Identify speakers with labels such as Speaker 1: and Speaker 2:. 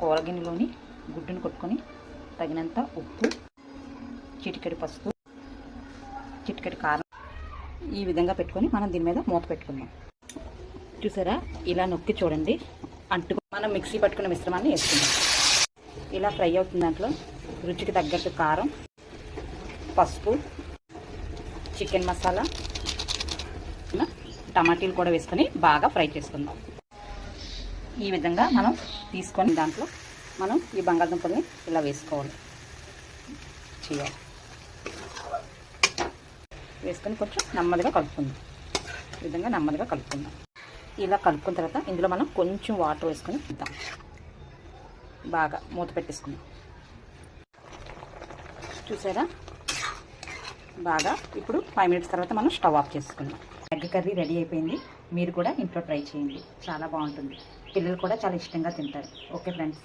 Speaker 1: కూర గిన్నెలోని గుడ్డును కొట్టుకొని తగినంత ఉప్పు, చిటికెడు పసుపు, చిటికెడు కారం ఈ విధంగా పెట్టుకొని మనం దీని మీద మూత పెట్టుకుందాం. చూసారా, ఇలా నొక్కి చూడండి, మనం మిక్సీ పట్టుకున్న మిశ్రమాన్ని వేసుకుందాం. ఇలా ఫ్రై అవుతుంది. దాంట్లో రుచికి తగ్గట్టు కారం, పసుపు, చికెన్ మసాలా, టమాటీలు కూడా వేసుకొని బాగా ఫ్రై చేసుకుందాం. ఈ విధంగా మనం తీసుకొని దాంట్లో మనం ఈ బంగాళదుంపల్ని ఇలా వేసుకోవాలి, చేయాలి. వేసుకొని కొంచెం నెమ్మదిగా కలుపుకుందాం. ఈ విధంగా నెమ్మదిగా కలుపుకుందాం. ఇలా కలుపుకున్న తర్వాత ఇందులో మనం కొంచెం వాటర్ వేసుకొని ఇద్దాం. బాగా మూత పెట్టేసుకుందాం. చూసారా, బాగా ఇప్పుడు 5 మినిట్స్ తర్వాత మనం స్టవ్ ఆఫ్ చేసుకుందాం. ఎగ్ కర్రీ రెడీ అయిపోయింది. మీరు కూడా ఇంట్లో ట్రై చేయండి, చాలా బాగుంటుంది. పిల్లలు కూడా చాలా ఇష్టంగా తింటారు. Okay friends.